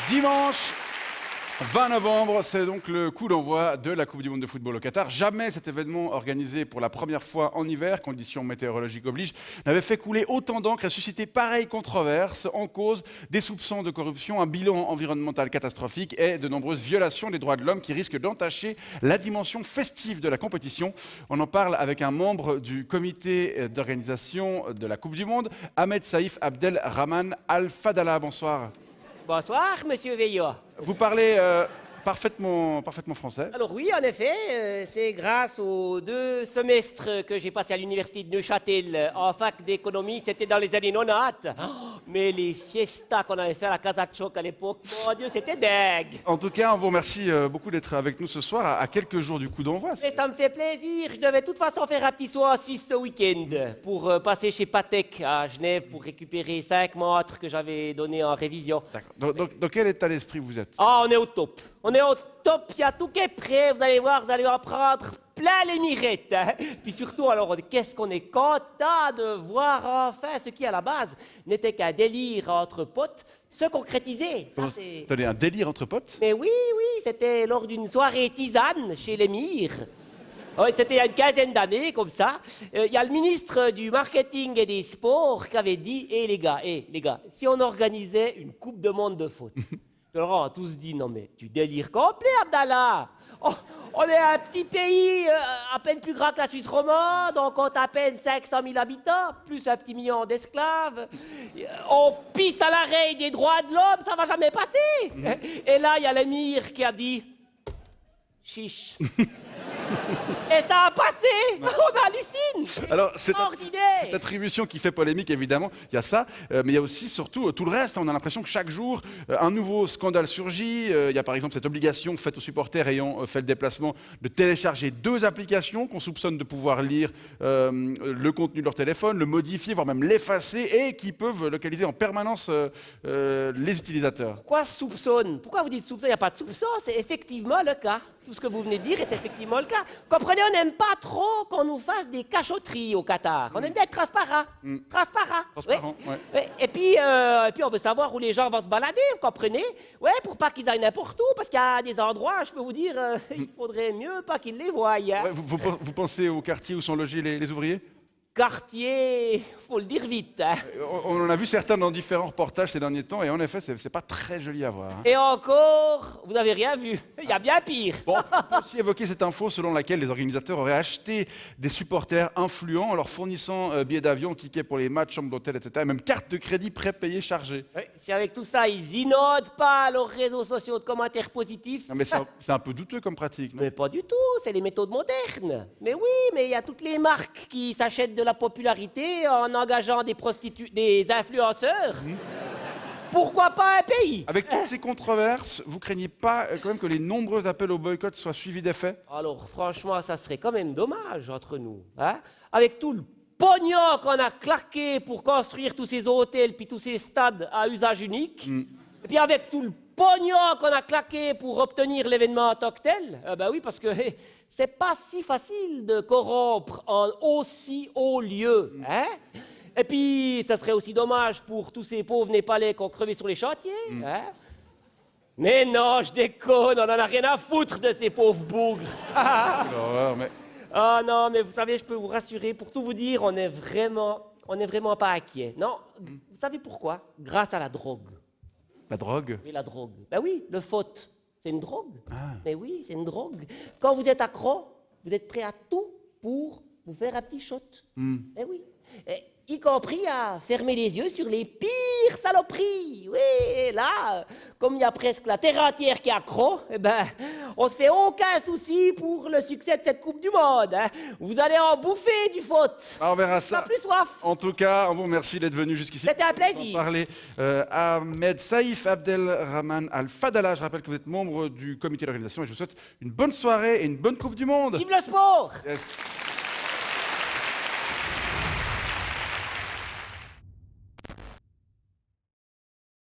Dimanche 20 novembre, c'est donc le coup d'envoi de la Coupe du monde de football au Qatar. Jamais cet événement organisé pour la première fois en hiver, conditions météorologiques obligent, n'avait fait couler autant d'encre et suscité pareille controverse en cause des soupçons de corruption, un bilan environnemental catastrophique et de nombreuses violations des droits de l'homme qui risquent d'entacher la dimension festive de la compétition. On en parle avec un membre du comité d'organisation de la Coupe du monde, Ahmed Saïf Abdelrahman Al-Fadala. Bonsoir. Bonsoir, monsieur Veillot. Vous parlez parfaitement français. Alors oui, en effet, c'est grâce aux 2 semestres que j'ai passé à l'université de Neuchâtel en fac d'économie, c'était dans les années 90. Oh, mais les fiestas qu'on avait fait à la Casa de Choc à l'époque, mon Dieu, c'était dingue. En tout cas, on vous remercie beaucoup d'être avec nous ce soir, à quelques jours du coup d'envoi. Mais ça me fait plaisir, je devais de toute façon faire un petit saut en Suisse ce week-end pour passer chez Patek à Genève pour récupérer 5 montres que j'avais données en révision. D'accord. Dans quel état d'esprit vous êtes? Ah, on est au top. On est au top, il y a tout qui est prêt, vous allez voir, vous allez en prendre plein les mirettes. Hein. Puis surtout, alors, qu'est-ce qu'on est content de voir enfin ce qui, à la base, n'était qu'un délire entre potes, se concrétiser. Ça, c'est... Attendez, un délire entre potes? Mais oui, c'était lors d'une soirée tisane chez l'émir. Oui, c'était il y a une quinzaine d'années, comme ça. Il y a le ministre du marketing et des sports qui avait dit « les gars, si on organisait une coupe de monde de foot ?» Alors on a tous dit, non mais tu délires complet, Abdallah. Oh, on est un petit pays à peine plus grand que la Suisse romande, on compte à peine 500 000 habitants, plus un petit million d'esclaves. On pisse à l'arrêt des droits de l'homme, ça va jamais passer. Et là, il y a l'émir qui a dit, chiche. Et ça a passé. On hallucine. Alors, cette Ordinaire. attribution qui fait polémique, évidemment, il y a ça, mais il y a aussi, surtout, tout le reste. On a l'impression que chaque jour, un nouveau scandale surgit. Il y a par exemple cette obligation faite aux supporters ayant fait le déplacement de télécharger 2 applications qu'on soupçonne de pouvoir lire le contenu de leur téléphone, le modifier, voire même l'effacer, et qui peuvent localiser en permanence les utilisateurs. Pourquoi soupçonne? Pourquoi vous dites soupçon? Il n'y a pas de soupçon, c'est effectivement le cas. Tout ce que vous venez de dire est effectivement le cas. Comprenez, on n'aime pas trop qu'on nous fasse des cachotteries au Qatar. On aime bien être transparent. Transparent, ouais. Et puis, on veut savoir où les gens vont se balader, vous comprenez? Ouais, pour pas qu'ils aillent n'importe où, parce qu'il y a des endroits, je peux vous dire, il faudrait mieux pas qu'ils les voient. Hein. Ouais, vous pensez au quartier où sont logés les ouvriers? Quartier, faut le dire vite. Hein. On en a vu certains dans différents reportages ces derniers temps, et en effet, c'est pas très joli à voir. Hein. Et encore, vous n'avez rien vu. Il y a bien pire. Bon, on peut aussi évoquer cette info selon laquelle les organisateurs auraient acheté des supporters influents en leur fournissant billets d'avion, tickets pour les matchs, chambres d'hôtel, etc. Et même cartes de crédit prépayées chargées. Oui, si avec tout ça, ils inondent pas leurs réseaux sociaux de commentaires positifs. Non, mais c'est un peu douteux comme pratique, non? Mais pas du tout, c'est les méthodes modernes. Mais oui, mais il y a toutes les marques qui s'achètent de la popularité en engageant des influenceurs. Pourquoi pas un pays? Avec toutes ces controverses, vous craignez pas quand même que les nombreux appels au boycott soient suivis d'effets? Alors franchement, ça serait quand même dommage entre nous. Hein? Avec tout le pognon qu'on a claqué pour construire tous ces hôtels puis tous ces stades à usage unique, et puis avec tout le pognon qu'on a claqué pour obtenir l'événement en tant que tel, ben oui, parce que c'est pas si facile de corrompre en aussi haut lieu. Hein? Et puis, ça serait aussi dommage pour tous ces pauvres Népalais qui ont crevé sur les chantiers. Hein? Mais non, je déconne, on en a rien à foutre de ces pauvres bougres. Quelle horreur, mais... Ah non, mais vous savez, je peux vous rassurer, pour tout vous dire, on n'est vraiment pas inquiet. Non, vous savez pourquoi? Grâce à la drogue. La drogue? Oui, la drogue. Ben oui, le faute, c'est une drogue. Ah. Ben oui, c'est une drogue. Quand vous êtes accro, vous êtes prêt à tout pour vous faire un petit shot. Ben oui. Y compris à fermer les yeux sur les pires saloperies. Oui, et là, comme il y a presque la terre entière qui est accro, eh ben, on se fait aucun souci pour le succès de cette Coupe du Monde. Hein. Vous allez en bouffer du faute. Ah, on verra ça. Pas plus soif. En tout cas, on vous remercie d'être venu jusqu'ici. C'était un plaisir. On parler Ahmed Saïf Abdelrahman Al-Fadala. Je rappelle que vous êtes membre du comité d'organisation et je vous souhaite une bonne soirée et une bonne Coupe du Monde. Vive le sport! Yes.